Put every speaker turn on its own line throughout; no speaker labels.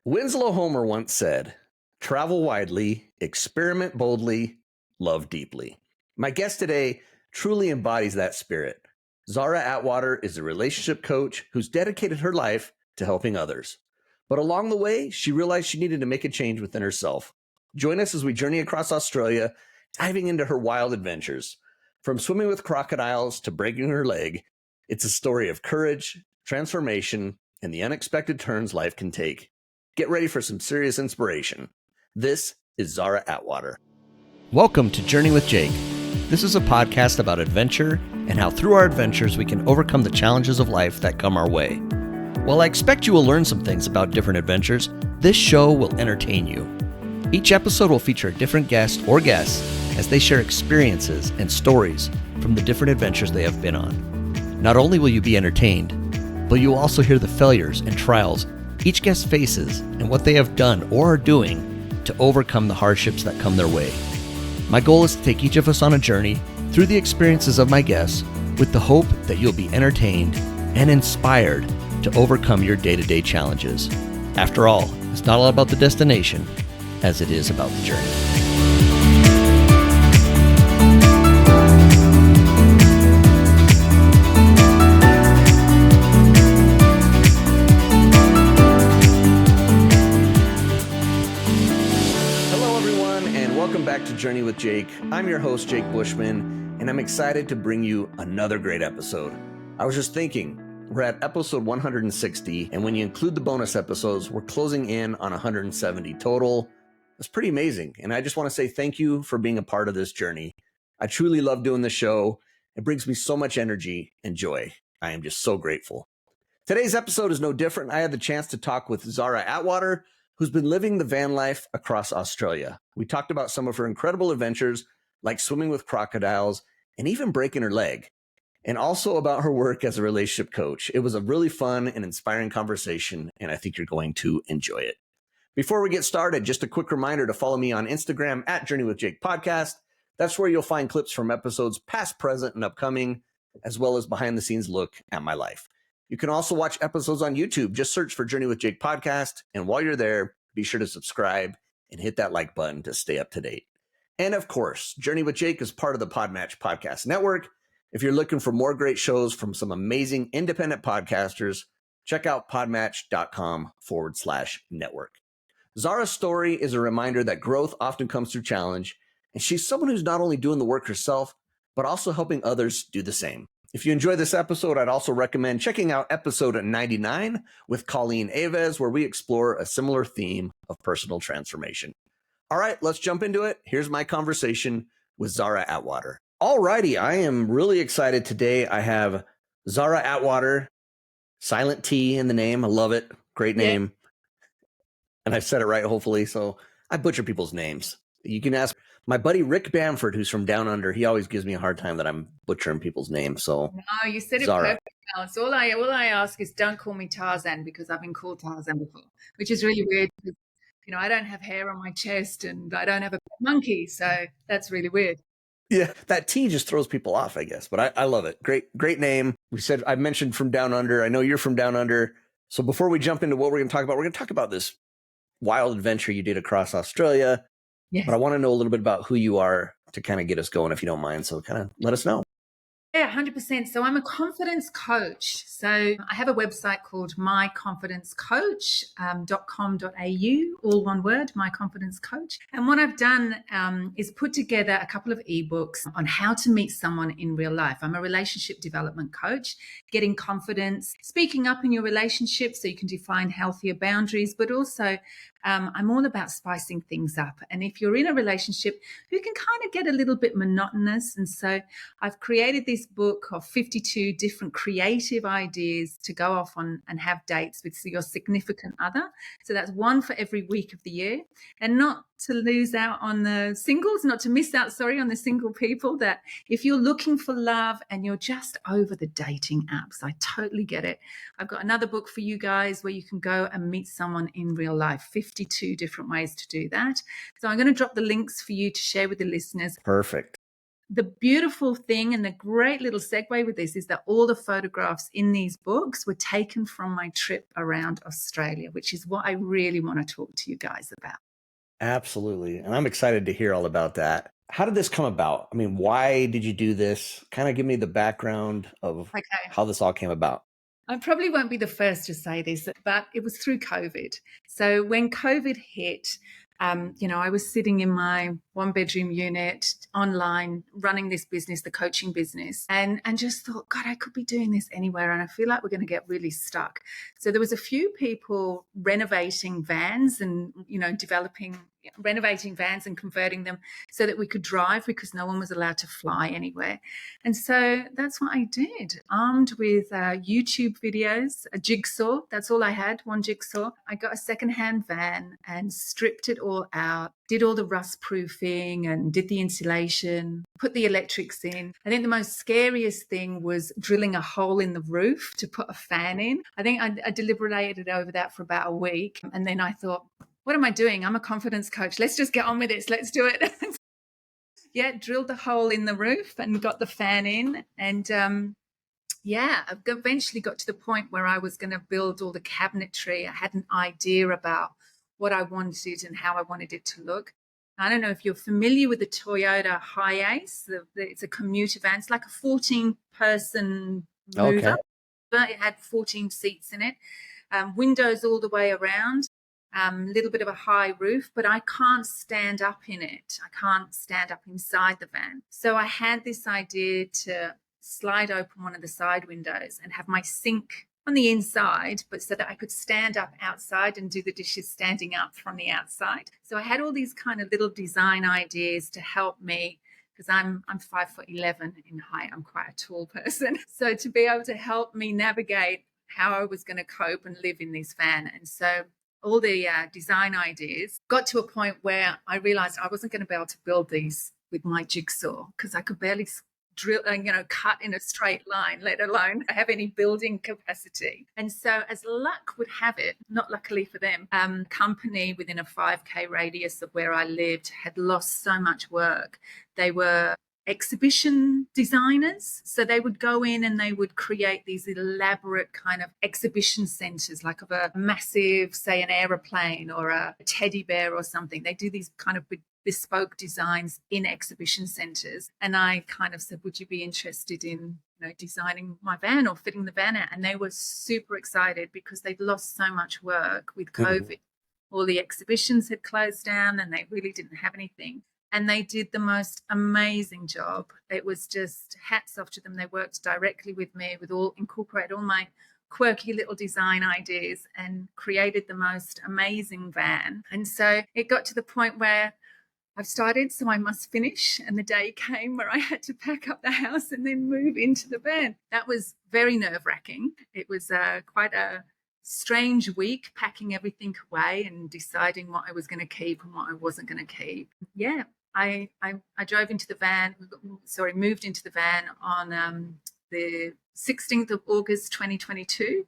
Winslow Homer once said, "Travel widely, experiment boldly, love deeply." My guest today truly embodies that spirit. Tzara Attwater is a relationship coach who's dedicated her life to helping others. But along the way, she realized she needed to make a change within herself. Join us as we journey across Australia, diving into her wild adventures. From swimming with crocodiles to breaking her leg, it's a story of courage, transformation, and the unexpected turns life can take. Get ready for some serious inspiration. This is Tzara Attwater. Welcome to Journey with Jake. This is a podcast about adventure and how through our adventures we can overcome the challenges of life that come our way. While I expect you will learn some things about different adventures, this show will entertain you. Each episode will feature a different guest or guests as they share experiences and stories from the different adventures they have been on. Not only will you be entertained, but you will also hear the failures and trials each guest faces and what they have done or are doing to overcome the hardships that come their way. My goal is to take each of us on a journey through the experiences of my guests with the hope that you'll be entertained and inspired to overcome your day-to-day challenges. After all, it's not all about the destination as it is about the journey. Journey with Jake. I'm your host, Jake Bushman, and I'm excited to bring you another great episode. I was just thinking, we're at episode 160, and when you include the bonus episodes, we're closing in on 170 total. That's pretty amazing, and I just want to say thank you for being a part of this journey. I truly love doing the show. It brings me so much energy and joy. I am just so grateful. Today's episode is no different. I had the chance to talk with Tzara Attwater, who's been living the van life across Australia. We talked about some of her incredible adventures, like swimming with crocodiles and even breaking her leg, and also about her work as a relationship coach. It was a really fun and inspiring conversation, and I think you're going to enjoy it. Before we get started, just a quick reminder to follow me on Instagram at Journey with Jake Podcast. That's where you'll find clips from episodes past, present, and upcoming, as well as behind the scenes look at my life. You can also watch episodes on YouTube. Just search for Journey with Jake Podcast. And while you're there, be sure to subscribe and hit that like button to stay up to date. And of course, Journey with Jake is part of the Podmatch Podcast Network. If you're looking for more great shows from some amazing independent podcasters, check out podmatch.com/network. Tzara's story is a reminder that growth often comes through challenge. And she's someone who's not only doing the work herself, but also helping others do the same. If you enjoy this episode, I'd also recommend checking out episode 99 with Colleen Aves, where we explore a similar theme of personal transformation. All right, let's jump into it. Here's my conversation with Tzara Attwater. All righty, I am really excited today. I have Tzara Attwater, silent T in the name. I love it. Great name. Yeah. And I said it right, hopefully. So I butcher people's names. You can ask my buddy Rick Bamford, who's from Down Under. He always gives me a hard time that I'm butchering people's names. So
no, you said Tzara. It perfect. So all I ask is don't call me Tarzan, because I've been called Tarzan before, which is really weird. Because, I don't have hair on my chest and I don't have a monkey, so that's really weird.
Yeah, that T just throws people off, I guess. But I love it. Great name. I mentioned from Down Under. I know you're from Down Under. So before we jump into what we're going to talk about, we're going to talk about this wild adventure you did across Australia. Yes. But I want to know a little bit about who you are to kind of get us going, if you don't mind. So kind of let us know.
Yeah, 100%. So I'm a confidence coach. So I have a website called myconfidencecoach.com.au, all one word, My Confidence Coach. And what I've done is put together a couple of ebooks on how to meet someone in real life. I'm a relationship development coach, getting confidence, speaking up in your relationship so you can define healthier boundaries, but also I'm all about spicing things up. And if you're in a relationship who can kind of get a little bit monotonous, and so I've created this book of 52 different creative ideas to go off on and have dates with your significant other. So that's one for every week of the year, and not to lose out on the singles, not to miss out, on the single people, that if you're looking for love and you're just over the dating apps, I totally get it. I've got another book for you guys where you can go and meet someone in real life, 52 different ways to do that. So I'm going to drop the links for you to share with the listeners.
Perfect.
the beautiful thing and the great little segue with this is that all the photographs in these books were taken from my trip around Australia, which is what I really want to talk to you guys about.
Absolutely. And I'm excited to hear all about that. How did this come about? I mean, why did you do this? Kind of give me the background of
Okay.
how this all came about.
I probably won't be the first to say this, but it was through COVID. So when COVID hit, I was sitting in my one-bedroom unit online, running this business, the coaching business, and just thought, God, I could be doing this anywhere, and I feel like we're going to get really stuck. So there was a few people renovating vans and renovating vans and converting them so that we could drive because no one was allowed to fly anywhere. And so that's what I did, armed with YouTube videos, a jigsaw. That's all I had, one jigsaw. I got a secondhand van and stripped it all out, did all the rust proofing and did the insulation, put the electrics in. I think the most scariest thing was drilling a hole in the roof to put a fan in. I think I deliberated over that for about a week. And then I thought, what am I doing? I'm a confidence coach. Let's just get on with this. Let's do it. Yeah, drilled the hole in the roof and got the fan in. And I eventually got to the point where I was going to build all the cabinetry. I had an idea about what I wanted and how I wanted it to look. I don't know if you're familiar with the Toyota Hiace. It's a commuter van. It's like a 14-person mover.
Okay.
But it had 14 seats in it, windows all the way around. Little bit of a high roof, but I can't stand up in it. I can't stand up inside the van. So I had this idea to slide open one of the side windows and have my sink on the inside, but so that I could stand up outside and do the dishes standing up from the outside. So I had all these kind of little design ideas to help me, because I'm 5'11" in height. I'm quite a tall person. So to be able to help me navigate how I was going to cope and live in this van. And so all the design ideas got to a point where I realized I wasn't going to be able to build these with my jigsaw because I could barely drill and cut in a straight line, let alone have any building capacity. And so, as luck would have it, not luckily for them, company within a 5K radius of where I lived had lost so much work. They were exhibition designers, so they would go in and they would create these elaborate kind of exhibition centers, like of a massive, say, an aeroplane or a teddy bear or something. They do these kind of bespoke designs in exhibition centers. And I kind of said, would you be interested in designing my van or fitting the van out? And they were super excited because they'd lost so much work with COVID. Mm-hmm. All the exhibitions had closed down and they really didn't have anything. And they did the most amazing job. It was just hats off to them. They worked directly with me, incorporated all my quirky little design ideas and created the most amazing van. And so it got to the point where I've started, so I must finish. And the day came where I had to pack up the house and then move into the van. That was very nerve-wracking. It was quite a strange week, packing everything away and deciding what I was going to keep and what I wasn't going to keep. Yeah. I moved into the van on the 16th of August 2022,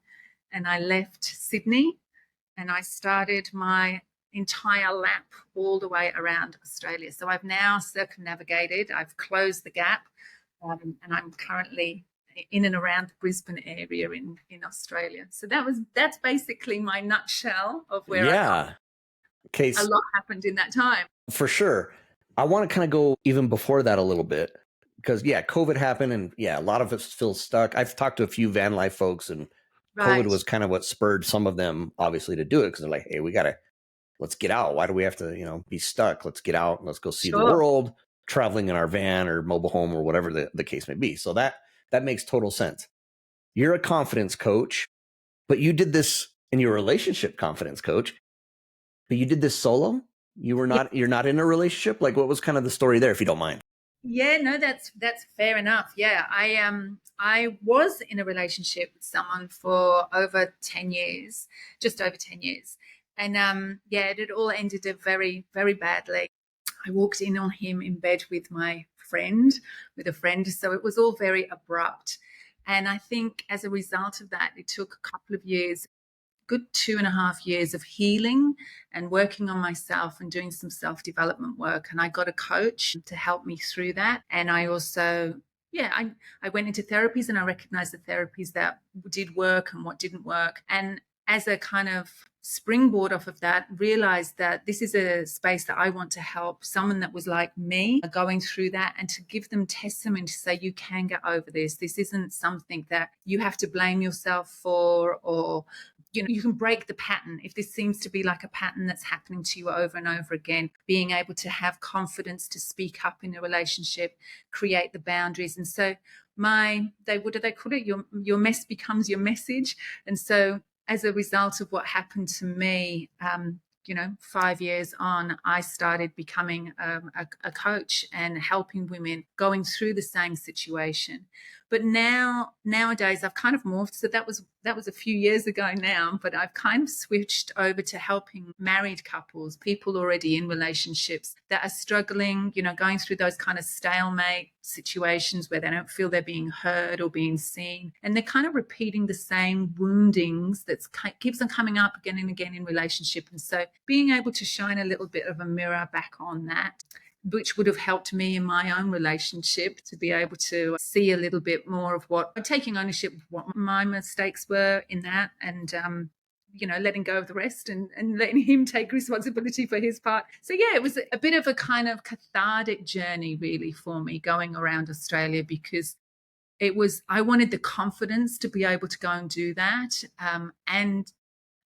and I left Sydney and I started my entire lap all the way around Australia. So I've now circumnavigated, I've closed the gap, and I'm currently in and around the Brisbane area in Australia. So that's basically my nutshell of where I am.
Okay.
A lot happened in that time.
For sure. I want to kind of go even before that a little bit because, COVID happened and, a lot of us feel stuck. I've talked to a few Vanlife folks and COVID was kind of what spurred some of them, obviously, to do it because they're like, hey, let's get out. Why do we have to, be stuck? Let's get out and let's go see the world, traveling in our van or mobile home or whatever the case may be. So that makes total sense. You're a confidence coach, but you did this and you're a relationship confidence coach, but you did this solo? You're not in a relationship? Like, what was kind of the story there, if you don't mind?
Yeah, no, that's fair enough. Yeah, I was in a relationship with someone for over 10 years, just over 10 years. And it all ended up very, very badly. I walked in on him in bed with a friend. So it was all very abrupt. And I think as a result of that, it took a couple of years good 2.5 years of healing and working on myself and doing some self-development work. And I got a coach to help me through that. And I also, I went into therapies, and I recognized the therapies that did work and what didn't work. And as a kind of springboard off of that, realized that this is a space that I want to help someone that was like me going through that, and to give them testimony to say, you can get over this. This isn't something that you have to blame yourself for, or you can break the pattern. If this seems to be like a pattern that's happening to you over and over again, being able to have confidence to speak up in a relationship, create the boundaries. And so what do they call it? Your mess becomes your message. And so as a result of what happened to me, 5 years on, I started becoming a coach and helping women going through the same situation. But nowadays I've kind of morphed. So that was a few years ago now, but I've kind of switched over to helping married couples, people already in relationships that are struggling, going through those kind of stalemate situations where they don't feel they're being heard or being seen. And they're kind of repeating the same woundings that keeps on coming up again and again in relationship. And so being able to shine a little bit of a mirror back on that, which would have helped me in my own relationship to be able to see a little bit more of taking ownership of what my mistakes were in that, and letting go of the rest and letting him take responsibility for his part. So it was a bit of a kind of cathartic journey really for me going around Australia, because I wanted the confidence to be able to go and do that. And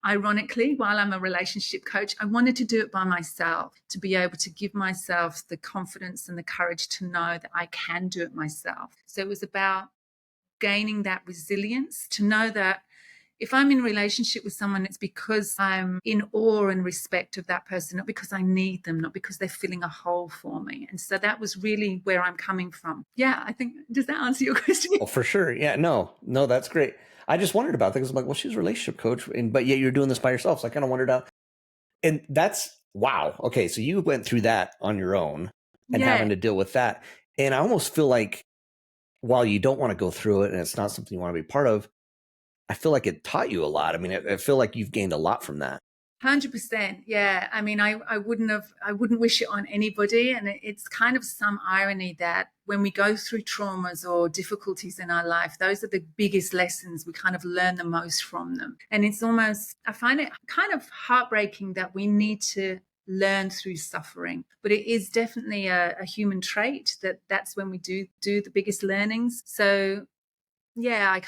ironically, while I'm a relationship coach, I wanted to do it by myself, to be able to give myself the confidence and the courage to know that I can do it myself. So it was about gaining that resilience to know that if I'm in a relationship with someone, it's because I'm in awe and respect of that person, not because I need them, not because they're filling a hole for me. And so that was really where I'm coming from. Yeah, I think, does that answer your question?
Oh, for sure. Yeah, no, that's great. I just wondered about that because I'm like, well, she's a relationship coach, but yet you're doing this by yourself. So I kind of wondered out. And that's, wow. Okay. So you went through that on your own and having to deal with that. And I almost feel like while you don't want to go through it and it's not something you want to be part of, I feel like it taught you a lot. I mean, I feel like you've gained a lot from that.
100%. Yeah. I mean, I wouldn't wish it on anybody. And it's kind of some irony that when we go through traumas or difficulties in our life, those are the biggest lessons. We kind of learn the most from them. And it's almost, I find it kind of heartbreaking that we need to learn through suffering, but it is definitely a human trait that's when we do the biggest learnings. So yeah,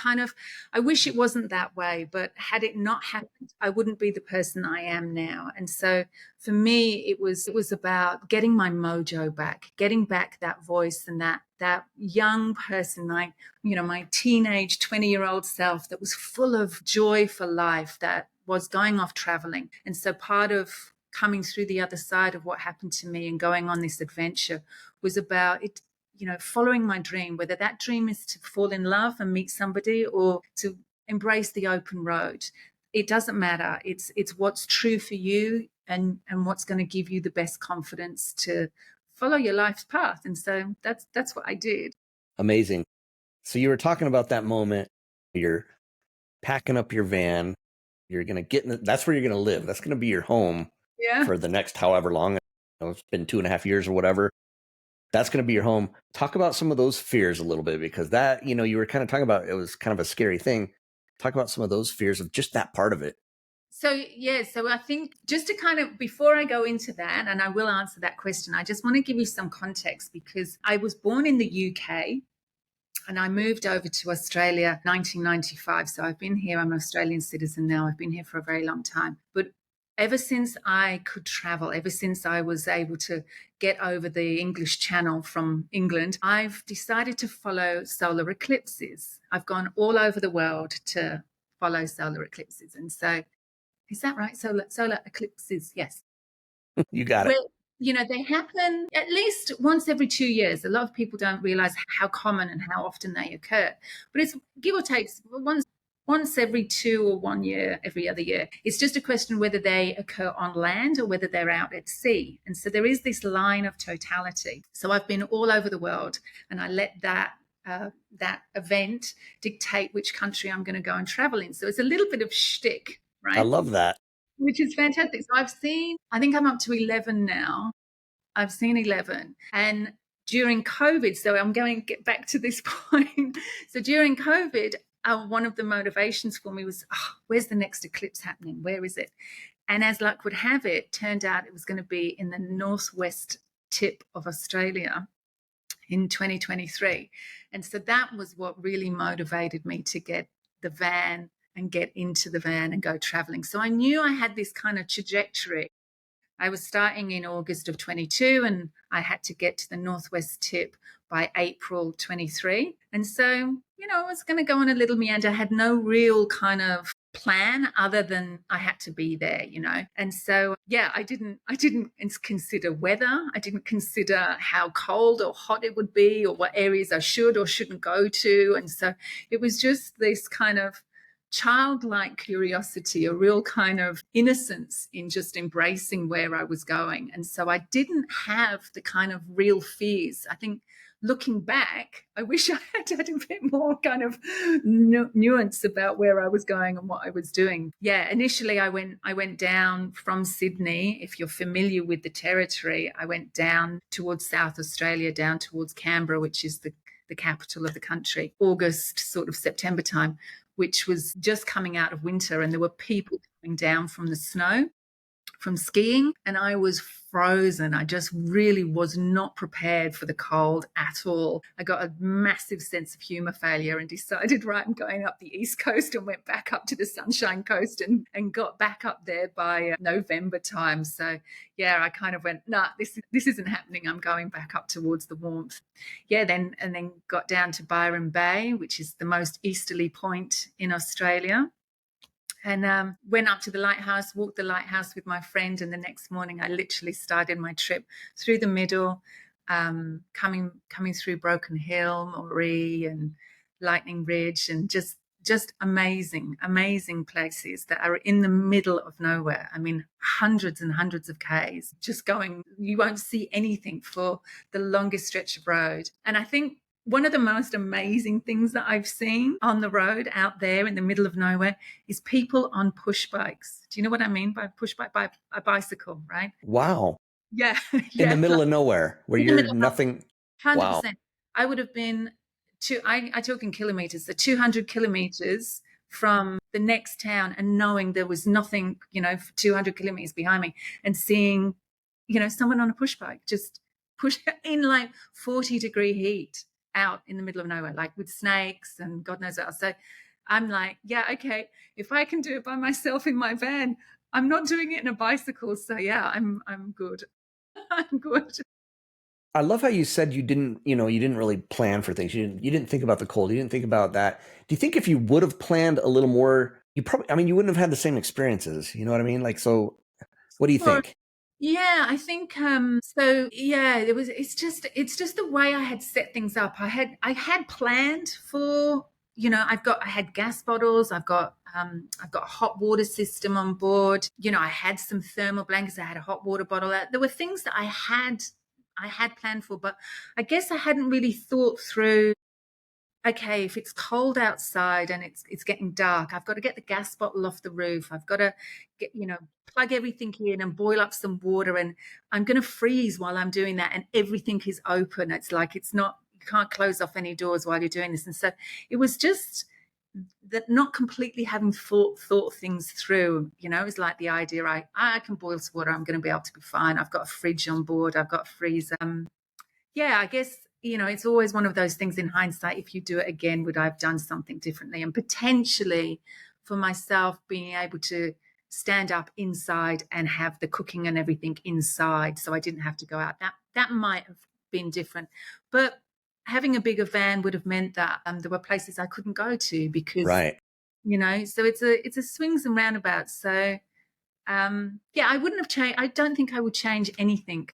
I wish it wasn't that way, but had it not happened, I wouldn't be the person I am now. And so for me, it was about getting my mojo back, getting back that voice and that young person, my teenage 20-year-old self that was full of joy for life, that was going off traveling. And so part of coming through the other side of what happened to me and going on this adventure was about it, following my dream, whether that dream is to fall in love and meet somebody or to embrace the open road. It doesn't matter. It's what's true for you and what's going to give you the best confidence to follow your life's path. And so that's what I did.
Amazing. So you were talking about that moment. You're packing up your van. You're going to get that's where you're going to live. That's going to be your home for the next however long. It's been 2.5 years or whatever. That's going to be your home. Talk about some of those fears a little bit, because that, you were kind of talking about, it was kind of a scary thing. Talk about some of those fears of just that part of it.
So I think just to kind of, before I go into that, and I will answer that question, I just want to give you some context, because I was born in the UK and I moved over to Australia 1995. So I've been here, I'm an Australian citizen now. I've been here for a very long time. But ever since I could travel, ever since I was able to get over the English Channel from England, I've decided to follow solar eclipses. I've gone all over the world to follow solar eclipses. And so, is that right? Solar eclipses, yes.
You got it.
They happen at least once every 2 years. A lot of people don't realize how common and how often they occur. But it's give or take once every 2 or 1 year, every other year. It's just a question whether they occur on land or whether they're out at sea. And so there is this line of totality. So I've been all over the world, and I let that event dictate which country I'm going to go and travel in. So it's a little bit of shtick
I
right?
love that.
Which is fantastic. So I think I'm up to 11 now. I've seen 11. And during COVID, so I'm going to get back to this point. So during COVID, one of the motivations for me was, where's the next eclipse happening? Where is it? And as luck would have it, turned out it was going to be in the northwest tip of Australia in 2023. And so that was what really motivated me to get the van and get into the van and go traveling. So I knew I had this kind of trajectory. I was starting in August of 22 and I had to get to the northwest tip by April 23. And so, I was going to go on a little meander. I had no real kind of plan other than I had to be there, And so, I didn't consider weather. I didn't consider how cold or hot it would be or what areas I should or shouldn't go to. And so it was just this kind of childlike curiosity, a real kind of innocence in just embracing where I was going. And so I didn't have the kind of real fears. I think looking back, I wish I had had a bit more kind of nuance about where I was going and what I was doing. Yeah, initially I went down from Sydney. If you're familiar with the territory, I went down towards South Australia, down towards Canberra, which is the capital of the country, August, sort of September time, which was just coming out of winter, and there were people coming down from the snow, from skiing, and I was frozen. I just really was not prepared for the cold at all. I got a massive sense of humour failure and decided, right, I'm going up the East Coast, and went back up to the Sunshine Coast and got back up there by November time. So yeah, I kind of went, nah, this isn't happening. I'm going back up towards the warmth. Yeah, then got down to Byron Bay, which is the most easterly point in Australia. And went up to the lighthouse, walked the lighthouse with my friend, and the next morning I literally started my trip through the middle, coming through Broken Hill, Moree and Lightning Ridge, and just amazing places that are in the middle of nowhere. I mean, hundreds and hundreds of Ks, just going, you won't see anything for the longest stretch of road. And I think one of the most amazing things that I've seen on the road out there in the middle of nowhere is people on push bikes. Do you know what I mean by push bike? By a bicycle, right?
Wow.
Yeah.
In the middle of nowhere where you're nothing.
100%.
Wow.
I would have been I talk in kilometers, so 200 kilometers from the next town, and knowing there was nothing, 200 kilometers behind me, and seeing, someone on a push bike just push in like 40-degree heat out in the middle of nowhere, like with snakes and God knows what else. So I'm like, yeah, okay, if I can do it by myself in my van, I'm not doing it in a bicycle. So yeah, I'm good. I'm good.
I love how you said you didn't really plan for things. You didn't think about the cold. You didn't think about that. Do you think if you would have planned a little more, you wouldn't have had the same experiences. You know what I mean? Like, so what do you think?
Yeah, I think so yeah, it's just the way I had set things up. I had planned for, I had gas bottles, I've got a hot water system on board. I had some thermal blankets, I had a hot water bottle. There were things that I had planned for, but I guess I hadn't really thought through, okay, if it's cold outside and it's getting dark, I've got to get the gas bottle off the roof. I've got to get, plug everything in and boil up some water, and I'm going to freeze while I'm doing that, and everything is open. It's like, you can't close off any doors while you're doing this. And so it was just that, not completely having thought things through. It was like the idea, I can boil some water, I'm going to be able to be fine. I've got a fridge on board, I've got a freezer. Yeah, I guess, it's always one of those things in hindsight. If you do it again, would I have done something differently? And potentially for myself, being able to stand up inside and have the cooking and everything inside, so I didn't have to go out. That might have been different. But having a bigger van would have meant that there were places I couldn't go to because,
right.
So it's a swings and roundabouts. So I wouldn't have changed. I don't think I would change anything,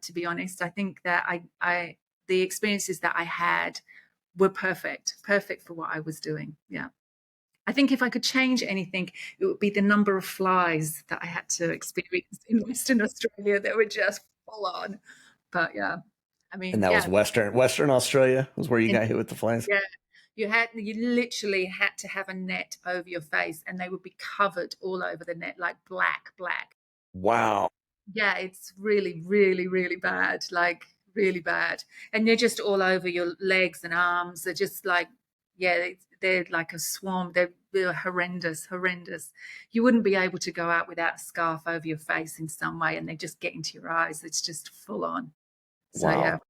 to be honest. I think that the experiences that I had were perfect for what I was doing. Yeah. I think if I could change anything, it would be the number of flies that I had to experience in Western Australia that were just full on. But yeah,
And that was Western Australia was where you got hit with the flies.
Yeah. You literally had to have a net over your face, and they would be covered all over the net, like black.
Wow.
Yeah, it's really, really, really bad, like really bad. And they're just all over your legs and arms. They're just like, yeah, they're like a swarm. They're horrendous, horrendous. You wouldn't be able to go out without a scarf over your face in some way, and they just get into your eyes. It's just full on. So yeah.
Wow.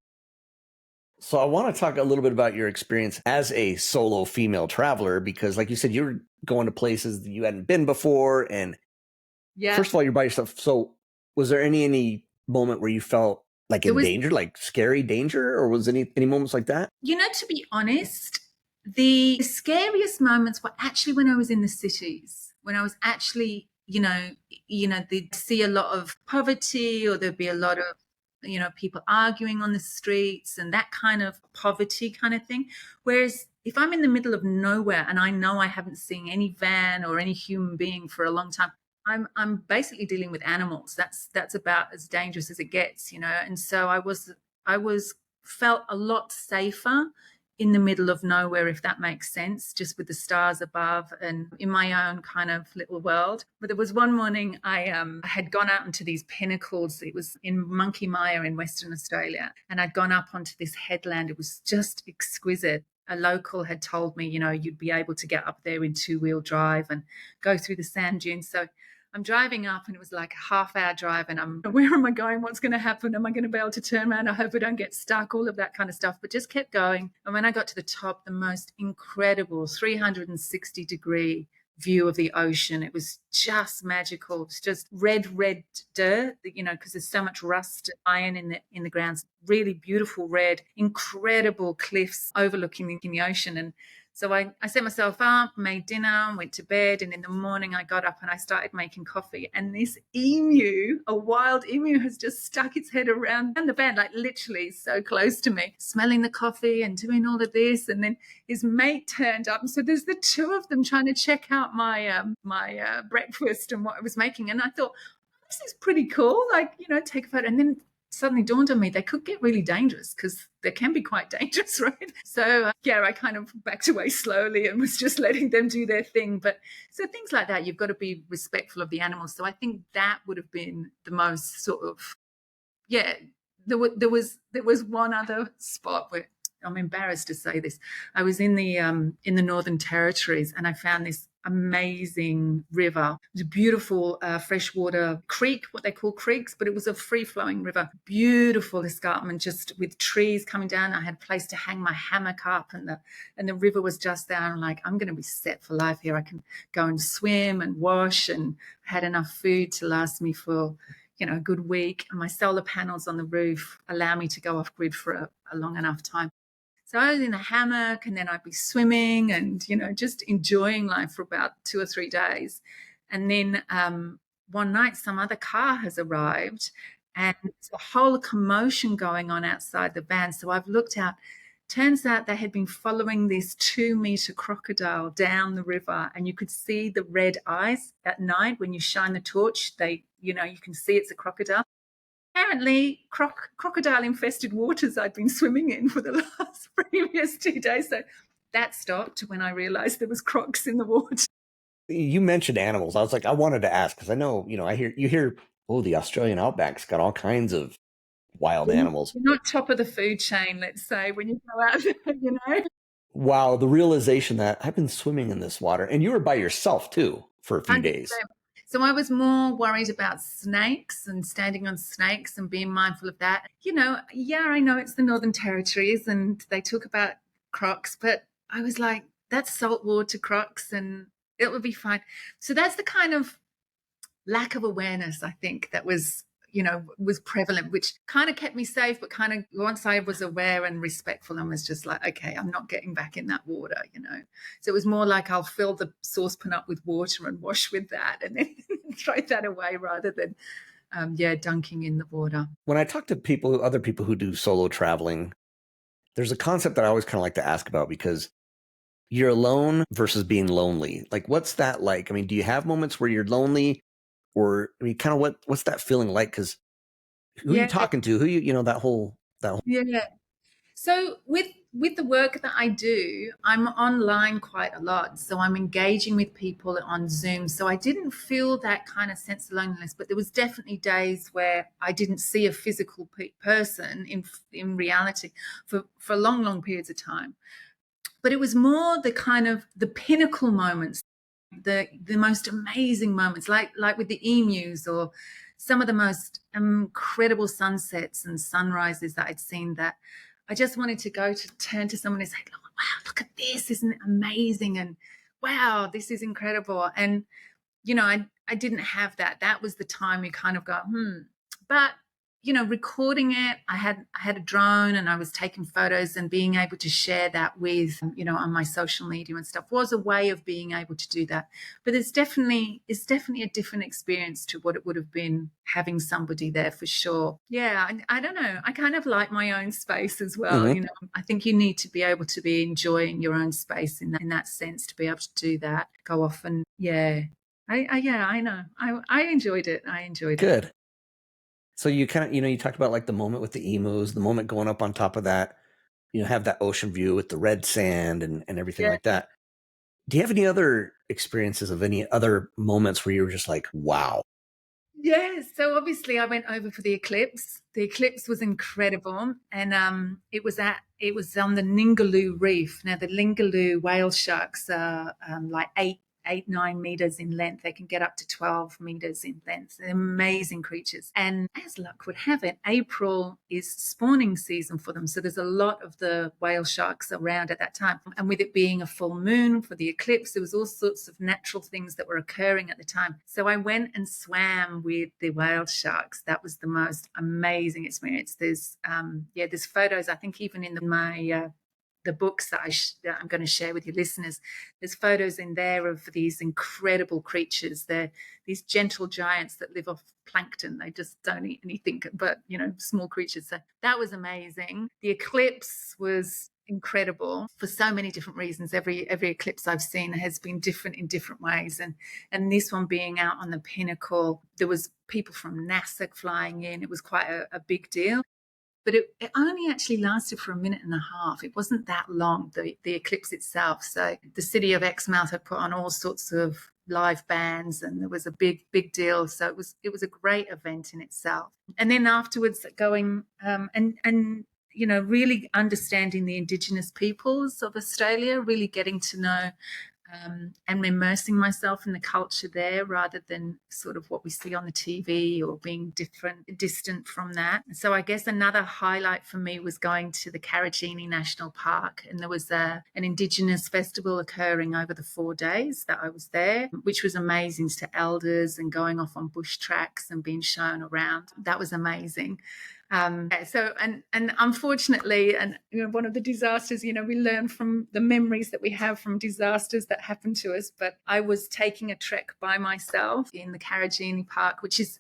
So I want to talk a little bit about your experience as a solo female traveler, because like you said, you were going to places that you hadn't been before. And
Yeah.
first of all, you're by yourself. So was there any moment where you felt like in danger, like scary danger, or was any moments like that?
To be honest, the scariest moments were actually when I was in the cities, when I was actually, they'd see a lot of poverty, or there'd be a lot of, people arguing on the streets and that kind of poverty kind of thing. Whereas if I'm in the middle of nowhere and I know I haven't seen any van or any human being for a long time, I'm basically dealing with animals. That's about as dangerous as it gets, And so I was felt a lot safer in the middle of nowhere, if that makes sense, just with the stars above and in my own kind of little world. But there was one morning I had gone out into these pinnacles. It was in Monkey Mia in Western Australia. And I'd gone up onto this headland. It was just exquisite. A local had told me, you'd be able to get up there in 2-wheel drive and go through the sand dunes. So I'm driving up, and it was like a half-hour drive, and where am I going? What's going to happen? Am I going to be able to turn around? I hope I don't get stuck, all of that kind of stuff, but just kept going. And when I got to the top, the most incredible 360-degree view of the ocean. It was just magical. It's just red dirt, because there's so much rust iron in the ground. Really beautiful red, incredible cliffs overlooking the ocean. And so I set myself up, made dinner, went to bed, and in the morning I got up and I started making coffee. And this emu, a wild emu, has just stuck its head around the bed, like literally so close to me, smelling the coffee and doing all of this. And then his mate turned up. And so there's the two of them trying to check out my breakfast and what I was making. And I thought, this is pretty cool, take a photo. And then suddenly dawned on me they could get really dangerous, because they can be quite dangerous, right? So I kind of backed away slowly and was just letting them do their thing. But so things like that, you've got to be respectful of the animals. So I think that would have been the most sort of, there was one other spot where, I'm embarrassed to say this, I was in the Northern Territories, and I found this amazing river. It was a beautiful freshwater creek, what they call creeks, but it was a free-flowing river. Beautiful escarpment, just with trees coming down. I had a place to hang my hammock up, and the river was just there. I'm like, I'm going to be set for life here. I can go and swim and wash, and I had enough food to last me for a good week. And my solar panels on the roof allow me to go off grid for a long enough time. So I was in a hammock, and then I'd be swimming and, just enjoying life for about 2 or 3 days. And then one night some other car has arrived, and there's a whole commotion going on outside the van. So I've looked out. Turns out they had been following this 2-meter crocodile down the river, and you could see the red eyes at night when you shine the torch. You can see it's a crocodile. Apparently, crocodile-infested waters I'd been swimming in for the last previous 2 days. So that stopped when I realized there was crocs in the water.
You mentioned animals. I was like, I wanted to ask, because I know, you hear, the Australian outback's got all kinds of wild animals.
You're not top of the food chain, let's say, when you go out there,
Wow, the realization that I've been swimming in this water, and you were by yourself too for a few
100%.
days.
So I was more worried about snakes and standing on snakes and being mindful of that. I know it's the Northern Territories and they talk about crocs, but I was like, that's saltwater crocs and it will be fine. So that's the kind of lack of awareness, I think, that was prevalent, which kind of kept me safe, but kind of once I was aware and respectful, and was just like, okay, I'm not getting back in that water, So it was more like I'll fill the saucepan up with water and wash with that and then throw that away rather than, dunking in the water.
When I talk to other people who do solo traveling, there's a concept that I always kind of like to ask about, because you're alone versus being lonely. Like, what's that like? I mean, do you have moments where you're lonely? Or kind of what's that feeling like? Because who are you talking to? Who that whole
Yeah. So with with the work that I do, I'm online quite a lot. So I'm engaging with people on Zoom. So I didn't feel that kind of sense of loneliness, but there was definitely days where I didn't see a physical person in reality for long, long periods of time. But it was more the kind of the pinnacle moments, the most amazing moments, like with the emus, or some of the most incredible sunsets and sunrises that I'd seen, that I just wanted to go to turn to someone and say, "Oh, wow, look at this, isn't it amazing?" And wow, this is incredible. And I didn't have that. That was the time you kind of go, But recording it, I had a drone and I was taking photos, and being able to share that with, on my social media and stuff, was a way of being able to do that. But it's definitely a different experience to what it would have been having somebody there, for sure. Yeah, I don't know. I kind of like my own space as well.
Mm-hmm.
I think you need to be able to be enjoying your own space in that sense, to be able to do that. Go off and yeah, I know. I enjoyed it. I enjoyed it.
Good. So you kind of, you talked about like the moment with the emus, the moment going up on top of that, have that ocean view with the red sand and everything
Yeah.
like that. Do you have any other experiences of any other moments where you were just like, wow?
Yeah, so obviously I went over for the eclipse. The eclipse was incredible, and it was on the Ningaloo Reef. Now the Ningaloo whale sharks are like 9 meters in length. They can get up to 12 meters in length. They're amazing creatures. And as luck would have it, April is spawning season for them. So there's a lot of the whale sharks around at that time. And with it being a full moon for the eclipse, there was all sorts of natural things that were occurring at the time. So I went and swam with the whale sharks. That was the most amazing experience. There's photos, I think, even in my the books that I'm going to share with your listeners. There's photos in there of these incredible creatures. They're these gentle giants that live off plankton. They just don't eat anything but, small creatures. So that was amazing. The eclipse was incredible for so many different reasons. Every eclipse I've seen has been different in different ways. And this one being out on the pinnacle, there was people from NASA flying in. It was quite a big deal. But it only actually lasted for a minute and a half. It wasn't that long, the eclipse itself. So the city of Exmouth had put on all sorts of live bands, and there was a big deal. So it was a great event in itself. And then afterwards, going and really understanding the Indigenous peoples of Australia, really getting to know and immersing myself in the culture there, rather than sort of what we see on the TV, or being distant from that. So I guess another highlight for me was going to the Karajini National Park, and there was an Indigenous festival occurring over the 4 days that I was there, which was amazing, to elders, and going off on bush tracks and being shown around. That was amazing. So unfortunately, one of the disasters, we learn from the memories that we have from disasters that happen to us. But I was taking a trek by myself in the Karajini Park, which is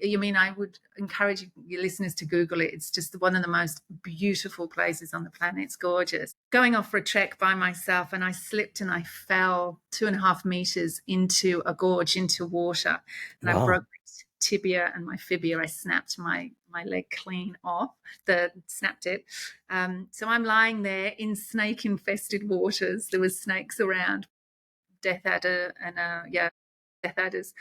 I would encourage your listeners to Google it. It's just one of the most beautiful places on the planet. It's gorgeous. Going off for a trek by myself, and I slipped and I fell 2.5 meters into a gorge, into water, and
Wow.
I broke my tibia and my fibia. I snapped my leg clean off. Snapped it. So I'm lying there in snake-infested waters. There was snakes around, death adder, and death adders,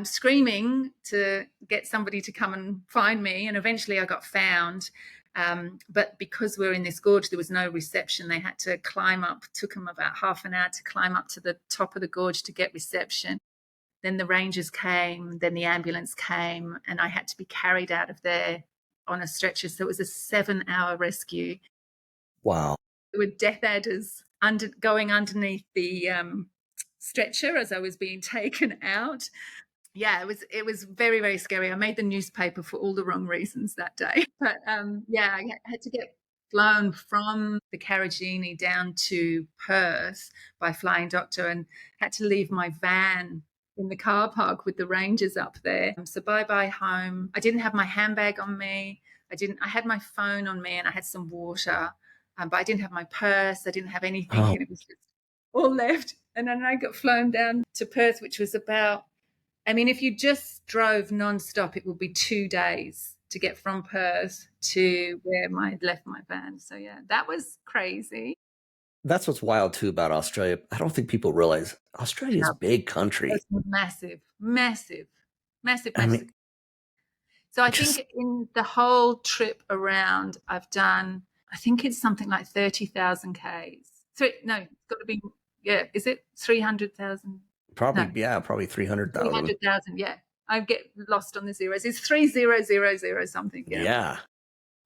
screaming to get somebody to come and find me. And eventually I got found. But because we're in this gorge, there was no reception. They had to climb up. It took them about half an hour to climb up to the top of the gorge to get reception. Then the rangers came, then the ambulance came, and I had to be carried out of there on a stretcher. So it was a 7-hour rescue.
Wow.
There were death adders going underneath the stretcher as I was being taken out. Yeah, it was very, very scary. I made the newspaper for all the wrong reasons that day. But I had to get flown from the Karajini down to Perth by flying doctor, and had to leave my van in the car park with the rangers up there. So bye home. I didn't have my handbag on me. I had my phone on me, and I had some water, but I didn't have my purse. I didn't have anything.
Oh.
And it was just all left. And then I got flown down to Perth, which was about, if you just drove nonstop, it would be 2 days. to get from Perth to where I left my van. So yeah, that was crazy.
That's what's wild too about Australia. I don't think people realize Australia is a big country.
It's massive, massive, massive,
I
massive.
mean,
So I
just
think in the whole trip around, I've done, I think it's something like 30,000 Ks. No, it's got to be, yeah, is it 300,000? No,
probably 300,000.
300,000, yeah. I get lost on the zeros. It's 3000 something. Yeah.
Yeah.
It's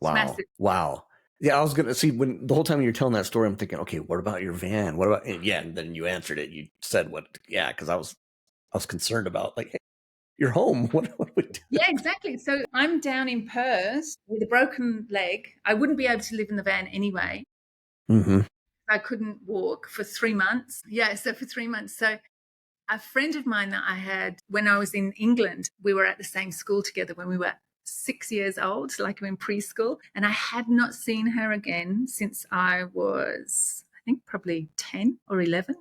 Wow.
massive.
Wow. Yeah, I was gonna see when the whole time you're telling that story, I'm thinking, okay, what about your van? What about and then you answered it. You said what? Yeah, because I was concerned about like, hey, you're home. What would do?
Yeah, exactly. So I'm down in Perth with a broken leg. I wouldn't be able to live in the van anyway.
Mm-hmm.
I couldn't walk for 3 months. Yeah, so for 3 months. So a friend of mine that I had when I was in England, we were at the same school together when we were 6 years old, like in preschool. And I had not seen her again since I was, I think, probably 10 or 11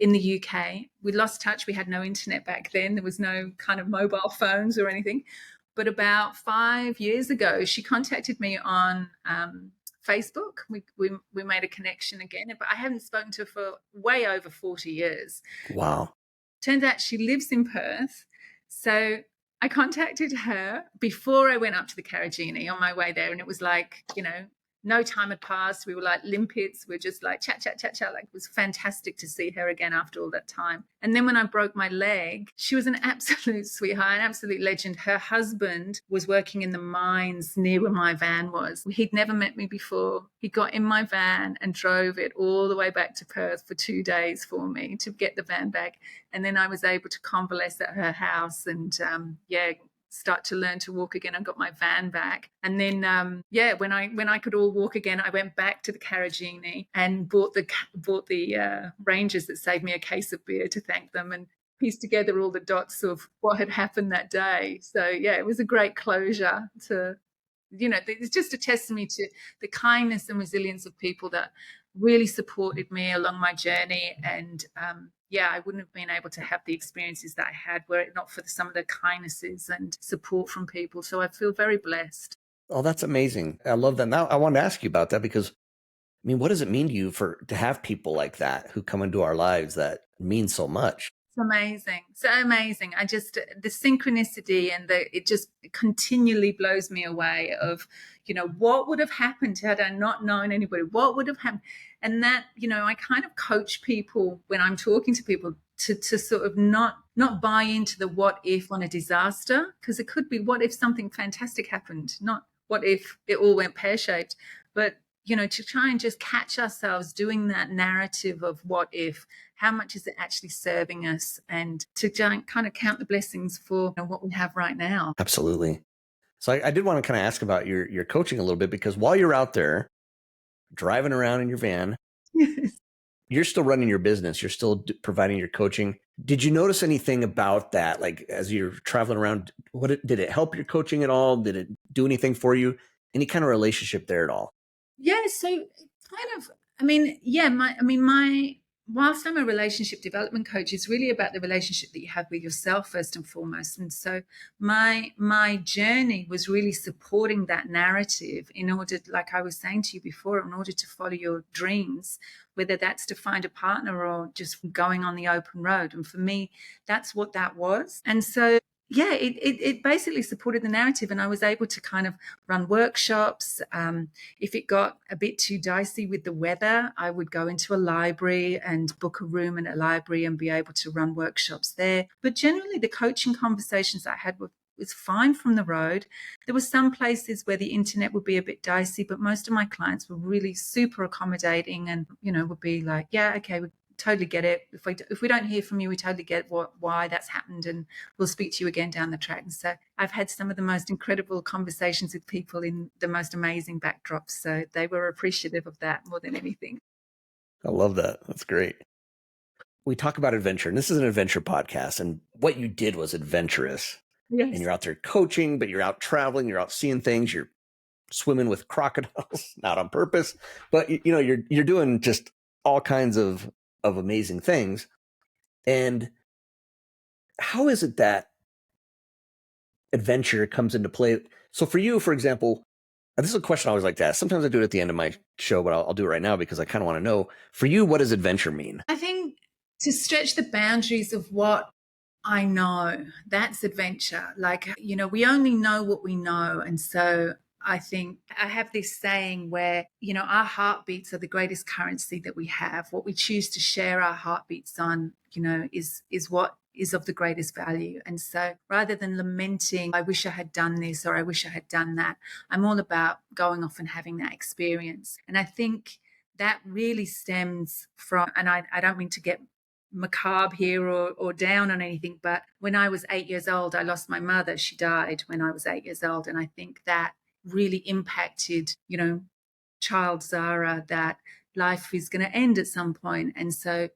in the UK. We lost touch. We had no internet back then. There was no kind of mobile phones or anything. But about 5 years ago, she contacted me on Facebook. We made a connection again, but I haven't spoken to her for way over 40 years.
Wow.
Turns out she lives in Perth. So I contacted her before I went up to the Carragini on my way there. And it was like, no time had passed. We were like limpets. We're just like chat. Like it was fantastic to see her again after all that time. And then when I broke my leg, she was an absolute sweetheart, an absolute legend. Her husband was working in the mines near where my van was. He'd never met me before. He got in my van and drove it all the way back to Perth for 2 days for me to get the van back. And then I was able to convalesce at her house and, start to learn to walk again. I got my van back. And then, when I could all walk again, I went back to the Carragini and bought the rangers that saved me a case of beer to thank them and pieced together all the dots of what had happened that day. So, yeah, it was a great closure to, it's just a testimony to the kindness and resilience of people that really supported me along my journey. And, I wouldn't have been able to have the experiences that I had were it not for some of the kindnesses and support from people. So I feel very blessed.
Oh, that's amazing. I love that. Now I wanted to ask you about that because, I mean, what does it mean to you to have people like that who come into our lives that mean so much?
It's amazing. So amazing. The synchronicity and it just continually blows me away of, what would have happened had I not known anybody? What would have happened? And that, I kind of coach people when I'm talking to people to sort of not buy into the what if on a disaster, because it could be what if something fantastic happened, not what if it all went pear-shaped, but to try and just catch ourselves doing that narrative of what if, how much is it actually serving us, and to kind of count the blessings for what we have right now.
Absolutely. So I did want to kind of ask about your coaching a little bit, because while you're out there driving around in your van, you're still running your business. You're still providing your coaching. Did you notice anything about that? Like as you're traveling around, did it help your coaching at all? Did it do anything for you? Any kind of relationship there at all?
Yeah, so kind of, whilst I'm a relationship development coach, it's really about the relationship that you have with yourself first and foremost. And so my journey was really supporting that narrative in order, like I was saying to you before, in order to follow your dreams, whether that's to find a partner or just going on the open road. And for me, that's what that was. And so yeah, it basically supported the narrative, and I was able to kind of run workshops. If it got a bit too dicey with the weather, I would go into a library and book a room in a library and be able to run workshops there. But generally, the coaching conversations I had was fine from the road. There were some places where the internet would be a bit dicey, but most of my clients were really super accommodating and, would be like, yeah, okay, we totally get it. If we don't hear from you, we totally get why that's happened, and we'll speak to you again down the track. And so I've had some of the most incredible conversations with people in the most amazing backdrops. So they were appreciative of that more than anything.
I love that. That's great. We talk about adventure, and this is an adventure podcast, and what you did was adventurous.
Yes.
And you're out there coaching, but you're out traveling, you're out seeing things, you're swimming with crocodiles, not on purpose, but you're doing just all kinds of amazing things. And how is it that adventure comes into play. So for you, for example, this is a question I always like to ask. Sometimes I do it at the end of my show, but I'll do it right now because I kind of want to know. For you, what does adventure mean?
I think to stretch the boundaries of what I know, that's adventure. Like, we only know what we know. And so I think I have this saying where, our heartbeats are the greatest currency that we have. What we choose to share our heartbeats on, is what is of the greatest value. And so rather than lamenting, I wish I had done this or I wish I had done that, I'm all about going off and having that experience. And I think that really stems from, and I don't mean to get macabre here or down on anything, but when I was 8 years old, I lost my mother. She died when I was 8 years old. And I think that really impacted, child Tzara, that life is going to end at some point. And so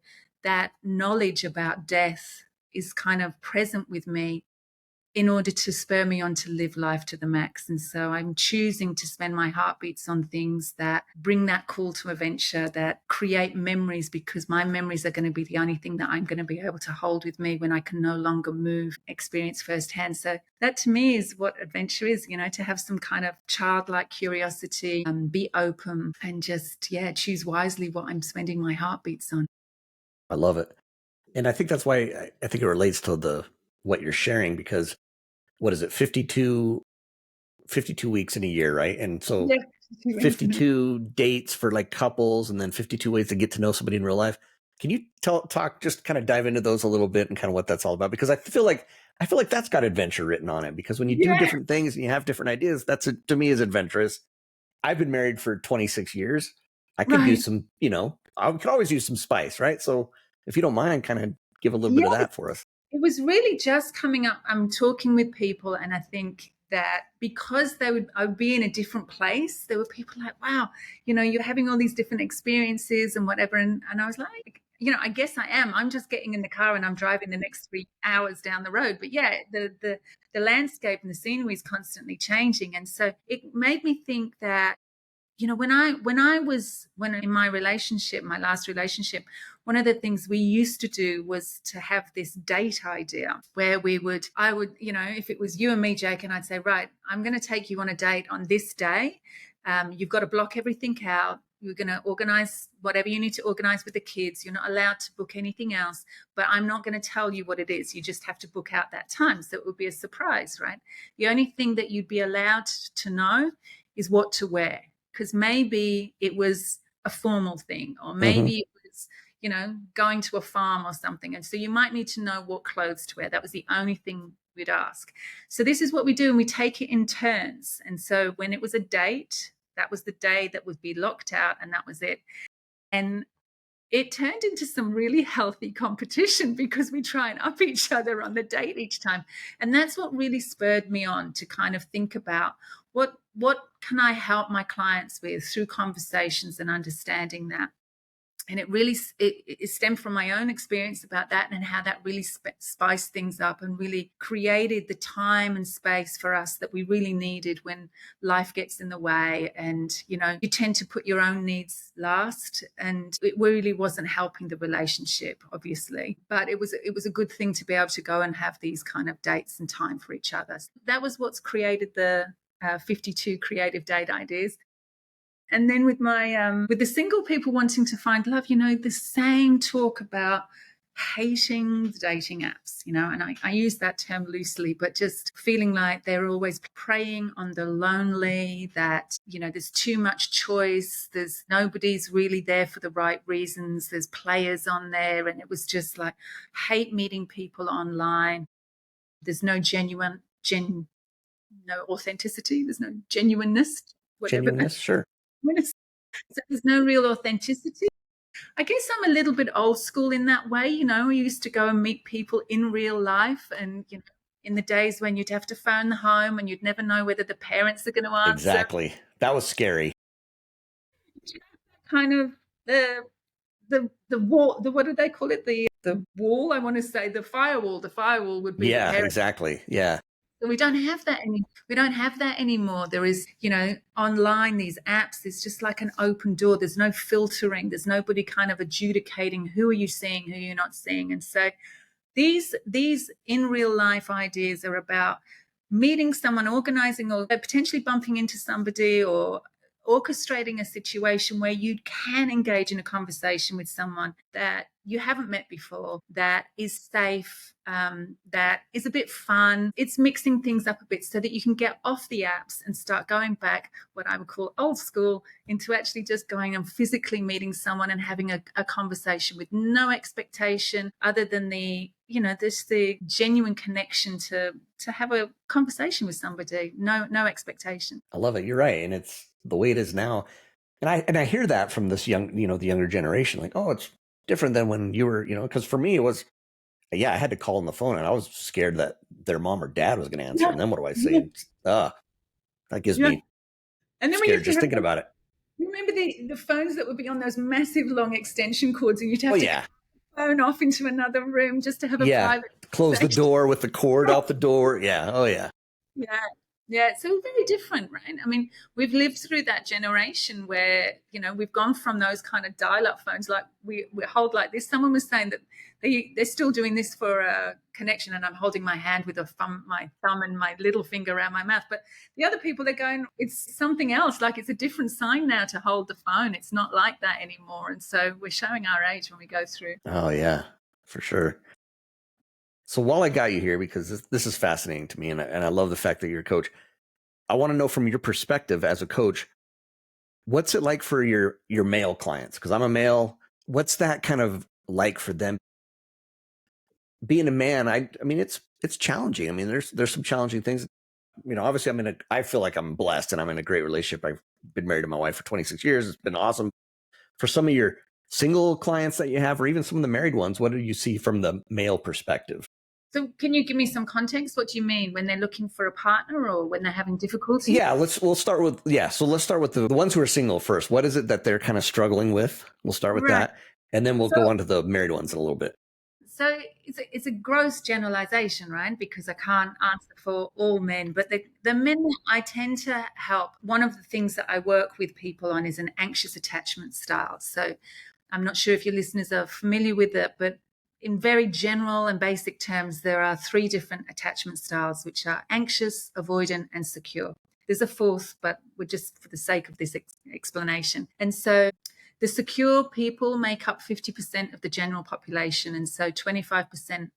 that knowledge about death is kind of present with me in order to spur me on to live life to the max. And so I'm choosing to spend my heartbeats on things that bring that call to adventure, that create memories, because my memories are going to be the only thing that I'm going to be able to hold with me when I can no longer move, experience firsthand. So that to me is what adventure is, to have some kind of childlike curiosity and be open and just, choose wisely what I'm spending my heartbeats on.
I love it. And I think that's why I think it relates to what you're sharing, because what is it, 52 weeks in a year, right? And so 52 dates for like couples, and then 52 ways to get to know somebody in real life. Can you talk, just kind of dive into those a little bit and kind of what that's all about? Because I feel like that's got adventure written on it, because when you do different things and you have different ideas, to me is adventurous. I've been married for 26 years. I could do some, I could always use some spice, right? So if you don't mind, kind of give a little bit of that for us.
It was really just coming up. I'm talking with people, and I think that because I would be in a different place, there were people like, wow, you're having all these different experiences and whatever. And I was like, I guess I am. I'm just getting in the car and I'm driving the next 3 hours down the road. But the landscape and the scenery is constantly changing. And so it made me think that, when in my relationship, my last relationship, one of the things we used to do was to have this date idea where I would, if it was you and me, Jake, and I'd say, right, I'm going to take you on a date on this day. You've got to block everything out. You're going to organize whatever you need to organize with the kids. You're not allowed to book anything else, but I'm not going to tell you what it is. You just have to book out that time. So it would be a surprise, right? The only thing that you'd be allowed to know is what to wear. Because maybe it was a formal thing, or maybe it was, going to a farm or something. And so you might need to know what clothes to wear. That was the only thing we'd ask. So this is what we do, and we take it in turns. And so when it was a date, that was the day that would be locked out, and that was it. And it turned into some really healthy competition because we try and up each other on the date each time. And that's what really spurred me on to kind of think about what can I help my clients with through conversations and understanding that. And it really it stemmed from my own experience about that, and how that really spiced things up and really created the time and space for us that we really needed when life gets in the way. And, you tend to put your own needs last, and it really wasn't helping the relationship, obviously. But it was a good thing to be able to go and have these kind of dates and time for each other. So that was what's created the 52 creative date ideas. And then with my with the single people wanting to find love, the same talk about hating the dating apps, and I use that term loosely, but just feeling like they're always preying on the lonely, that, there's too much choice, there's nobody's really there for the right reasons, there's players on there, and it was just like, hate meeting people online. There's no no authenticity, there's no genuineness,
Sure.
So there's no real authenticity. I guess I'm a little bit old school in that way. We used to go and meet people in real life, and, in the days when you'd have to phone the home and you'd never know whether the parents are going to answer.
Exactly. That was scary.
Kind of the wall, what do they call it? The wall, I want to say, the firewall. The firewall would be the parents.
Exactly. Yeah.
So we don't have that anymore. There is, online, these apps, it's just like an open door. There's no filtering. There's nobody kind of adjudicating who are you seeing, who you're not seeing. And so these in real life ideas are about meeting someone, organizing, or potentially bumping into somebody, or orchestrating a situation where you can engage in a conversation with someone that you haven't met before, that is safe, that is a bit fun. It's mixing things up a bit so that you can get off the apps and start going back, what I would call old school, into actually just going and physically meeting someone and having a conversation with no expectation other than the genuine connection to have a conversation with somebody. No expectation.
I love it. You're right. And it's the way it is now. And I hear that from this young, the younger generation, like, oh, it's different than when you were, because for me it was, I had to call on the phone and I was scared that their mom or dad was going to answer.
Yeah.
And then what do I say? That gives me
and then
scared just thinking about it.
Remember the phones that would be on those massive long extension cords, and you'd have to phone off into another room just to have a private
close the door with the cord out the door. Yeah. Oh yeah.
Yeah, it's all very different, right? I mean, we've lived through that generation where, we've gone from those kind of dial-up phones, like we hold like this. Someone was saying that they're still doing this for a connection, and I'm holding my hand with my thumb and my little finger around my mouth. But the other people, they're going, it's something else. Like, it's a different sign now to hold the phone. It's not like that anymore. And so we're showing our age when we go through.
Oh, yeah, for sure. So while I got you here, because this is fascinating to me, and I love the fact that you're a coach, I want to know from your perspective as a coach, what's it like for your male clients? Because I'm a male. What's that kind of like for them? Being a man, I mean, it's challenging. I mean, there's some challenging things. Obviously, I feel like I'm blessed and I'm in a great relationship. I've been married to my wife for 26 years. It's been awesome. For some of your single clients that you have, or even some of the married ones, what do you see from the male perspective?
So can you give me some context? What do you mean when they're looking for a partner or when they're having difficulty?
Yeah, we'll start with, So let's start with the ones who are single first. What is it that they're kind of struggling with? We'll start with that. And then we'll go on to the married ones in a little bit.
So it's a gross generalization, right? Because I can't answer for all men, but the men that I tend to help, one of the things that I work with people on is an anxious attachment style. So I'm not sure if your listeners are familiar with it, but in very general and basic terms, there are 3 different attachment styles, which are anxious, avoidant, and secure. There's a 4th, but we're just for the sake of this explanation. And so the secure people make up 50% of the general population. And so 25%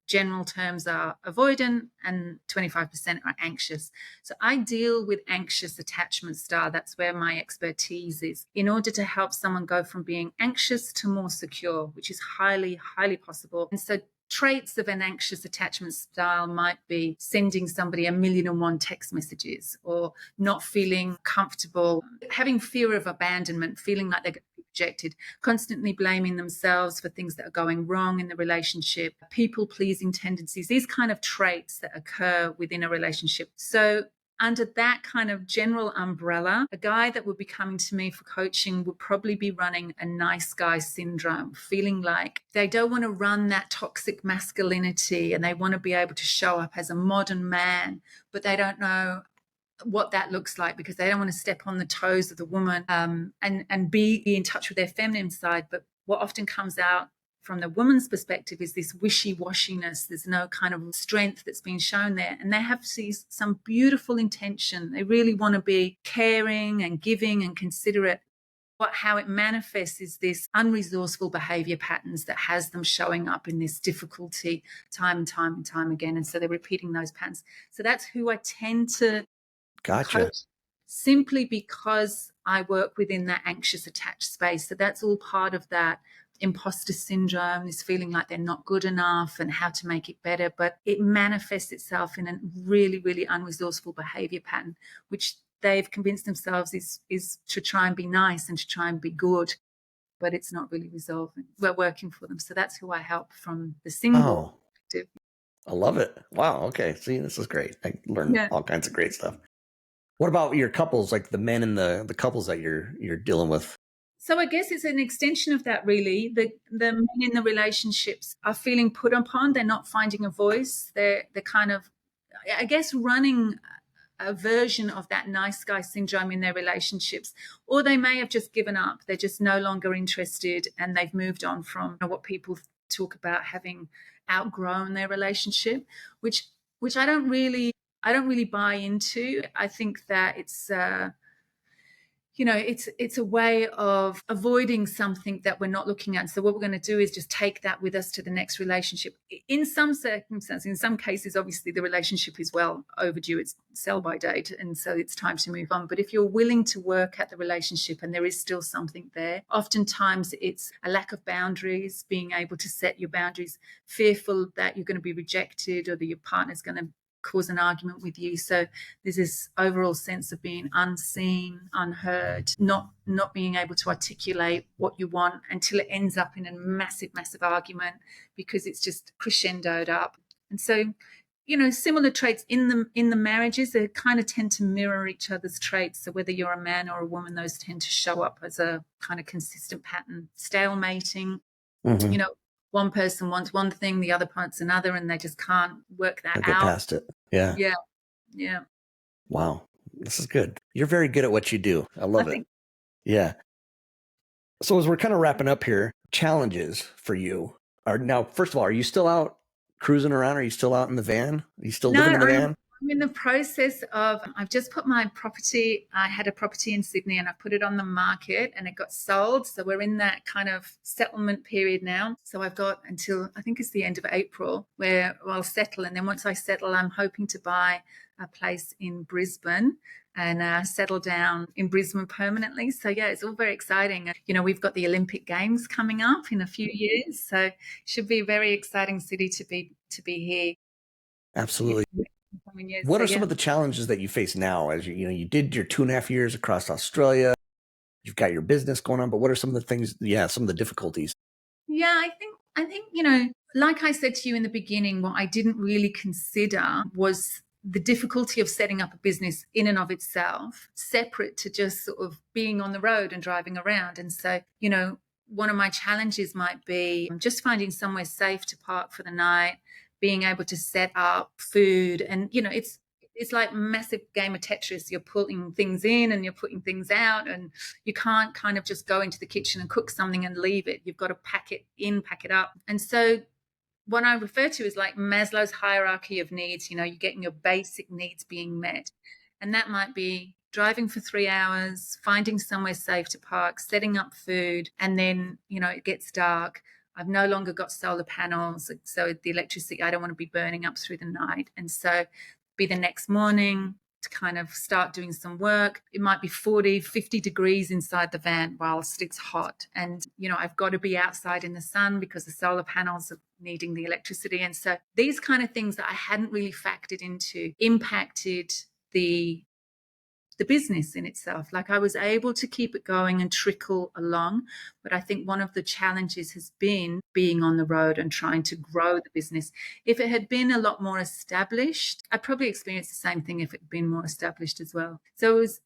general terms are avoidant and 25% are anxious. So I deal with anxious attachment style. That's where my expertise is, in order to help someone go from being anxious to more secure, which is highly, highly possible. And so traits of an anxious attachment style might be sending somebody 1,000,001 text messages, or not feeling comfortable, having fear of abandonment, feeling like they're going to be rejected, constantly blaming themselves for things that are going wrong in the relationship, people-pleasing tendencies, these kind of traits that occur within a relationship. So under that kind of general umbrella, a guy that would be coming to me for coaching would probably be running a nice guy syndrome, feeling like they don't want to run that toxic masculinity and they want to be able to show up as a modern man, but they don't know what that looks like because they don't want to step on the toes of the woman, and be in touch with their feminine side. But what often comes out from the woman's perspective is this wishy-washiness. There's no kind of strength that's been shown there. And they have some beautiful intention. They really want to be caring and giving and considerate. How it manifests is this unresourceful behavior patterns that has them showing up in this difficulty time and time and time again. And so they're repeating those patterns. So that's who I tend to coach, simply because I work within that anxious attached space. So that's all part of that imposter syndrome, this feeling like they're not good enough and how to make it better. But it manifests itself in a really, really unresourceful behavior pattern, which they've convinced themselves is to try and be nice and to try and be good, but it's not really resolving. We're working for them. So that's who I help from the single perspective.
I love it. Wow. Okay. See, this is great. I learned all kinds of great stuff. What about your couples, like the men and the couples that you're dealing with?
So I guess it's an extension of that, really. The men in the relationships are feeling put upon. They're not finding a voice. They're kind of, I guess, running a version of that nice guy syndrome in their relationships, or they may have just given up. They're just no longer interested, and they've moved on from what people talk about having outgrown their relationship, which I don't really I don't really buy into. I think that it's it's a way of avoiding something that we're not looking at. So what we're going to do is just take that with us to the next relationship. In some circumstances, in some cases, obviously the relationship is well overdue. It's sell by date. And so it's time to move on. But if you're willing to work at the relationship and there is still something there, oftentimes it's a lack of boundaries, being able to set your boundaries, fearful that you're going to be rejected or that your partner's going to cause an argument with you. So there's this overall sense of being unseen, unheard, not being able to articulate what you want until it ends up in a massive argument because it's just crescendoed up. And so, similar traits in the marriages, they kind of tend to mirror each other's traits. So whether you're a man or a woman, those tend to show up as a kind of consistent pattern. Stalemating, one person wants one thing, the other part's another, and they just can't work that out.
Get past it. Yeah.
Yeah.
Wow. This is good. You're very good at what you do. I love it. Yeah. So as we're kind of wrapping up here, challenges for you are now, first of all, are you still out cruising around? Are you still out in the van? Are you still living in the van?
I'm in the process of, I've just put my property, I had a property in Sydney and I put it on the market and it got sold. So we're in that kind of settlement period now. So I've got until, I think it's the end of April where I'll settle. And then once I settle, I'm hoping to buy a place in Brisbane and settle down in Brisbane permanently. So yeah, it's all very exciting. We've got the Olympic Games coming up in a few years. So it should be a very exciting city to be here.
Absolutely. What are some of the challenges that you face now as you did your 2.5 years across Australia? You've got your business going on, but what are some of the things, some of the difficulties?
Yeah, I think, like I said to you in the beginning, what I didn't really consider was the difficulty of setting up a business in and of itself, separate to just sort of being on the road and driving around. And so, one of my challenges might be just finding somewhere safe to park for the night, being able to set up food. And, it's like a massive game of Tetris. You're putting things in and you're putting things out, and you can't kind of just go into the kitchen and cook something and leave it. You've got to pack it in, pack it up. And so what I refer to is like Maslow's hierarchy of needs. You're getting your basic needs being met. And that might be driving for 3 hours, finding somewhere safe to park, setting up food, and then, it gets dark. I've no longer got solar panels, so the electricity, I don't want to be burning up through the night. And so be the next morning to kind of start doing some work. It might be 40, 50 degrees inside the van whilst it's hot. And, I've got to be outside in the sun because the solar panels are needing the electricity. And so these kind of things that I hadn't really factored into impacted the business in itself. Like I was able to keep it going and trickle along. But I think one of the challenges has been being on the road and trying to grow the business. If it had been a lot more established, I'd probably experience the same thing if it had been more established as well. So it was,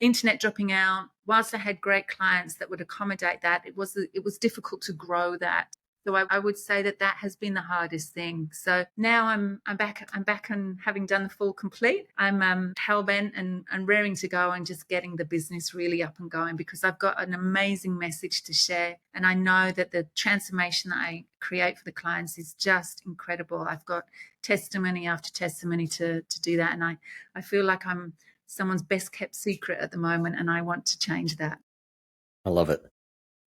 internet dropping out. Whilst I had great clients that would accommodate that, it was difficult to grow that. So I would say that has been the hardest thing. So now I'm back and having done the full complete, I'm hell-bent and raring to go and just getting the business really up and going because I've got an amazing message to share. And I know that the transformation that I create for the clients is just incredible. I've got testimony after testimony to do that. And I feel like I'm someone's best kept secret at the moment, and I want to change that.
I love it.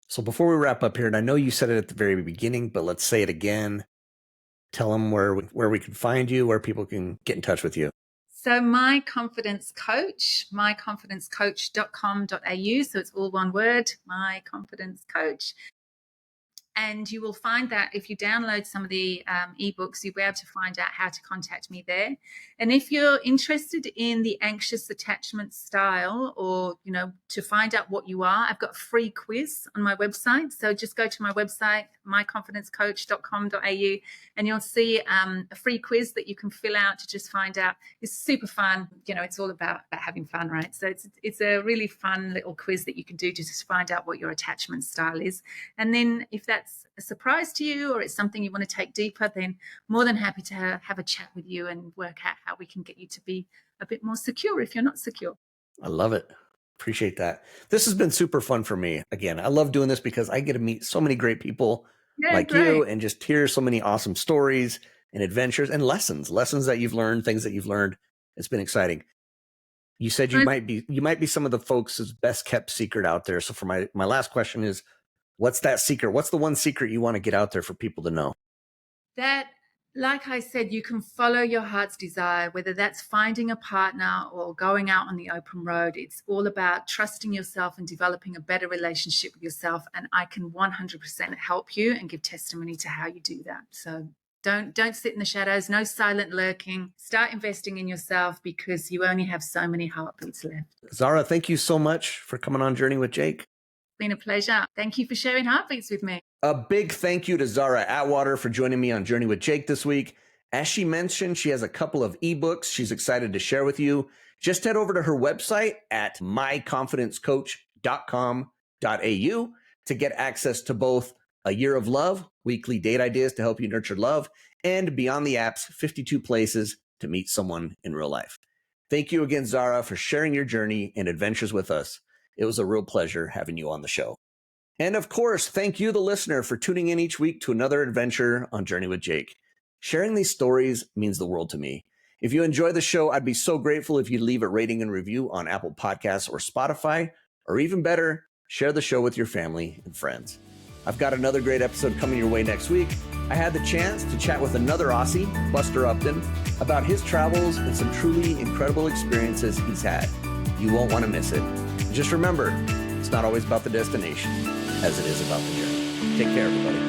So before we wrap up here, and I know you said it at the very beginning, but let's say it again. Tell them where we can find you, where people can get in touch with you.
So My Confidence Coach, myconfidencecoach.com.au. So it's all one word, My Confidence Coach. And you will find that if you download some of the ebooks, you'll be able to find out how to contact me there. And if you're interested in the anxious attachment style or, to find out what you are, I've got a free quiz on my website. So just go to my website, myconfidencecoach.com.au, and you'll see a free quiz that you can fill out to just find out. It's super fun. It's all about having fun, right? So it's a really fun little quiz that you can do to just find out what your attachment style is. And then if that's a surprise to you or it's something you want to take deeper, then more than happy to have a chat with you and work out how we can get you to be a bit more secure if you're not secure.
I love it. Appreciate that. This has been super fun for me. Again, I love doing this because I get to meet so many great people you and just hear so many awesome stories and adventures and lessons that you've learned, things that you've learned. It's been exciting. You said you might be some of the folks' best kept secret out there. So for my last question is, what's that secret? What's the one secret you want to get out there for people to know?
That, like I said, you can follow your heart's desire, whether that's finding a partner or going out on the open road. It's all about trusting yourself and developing a better relationship with yourself. And I can 100% help you and give testimony to how you do that. So don't sit in the shadows. No silent lurking. Start investing in yourself because you only have so many heartbeats left.
Tzara, thank you so much for coming on Journey with Jake.
It's been a pleasure. Thank you for sharing heartbeats with me.
A big thank you to Tzara Attwater for joining me on Journey with Jake this week. As she mentioned, she has a couple of ebooks she's excited to share with you. Just head over to her website at myconfidencecoach.com.au to get access to both A Year of Love, weekly date ideas to help you nurture love, and Beyond the Apps, 52 places to meet someone in real life. Thank you again, Tzara, for sharing your journey and adventures with us. It was a real pleasure having you on the show. And of course, thank you, the listener, for tuning in each week to another adventure on Journey with Jake. Sharing these stories means the world to me. If you enjoy the show, I'd be so grateful if you'd leave a rating and review on Apple Podcasts or Spotify, or even better, share the show with your family and friends. I've got another great episode coming your way next week. I had the chance to chat with another Aussie, Buster Upton, about his travels and some truly incredible experiences he's had. You won't want to miss it. Just remember, it's not always about the destination as it is about the journey. Take care, everybody.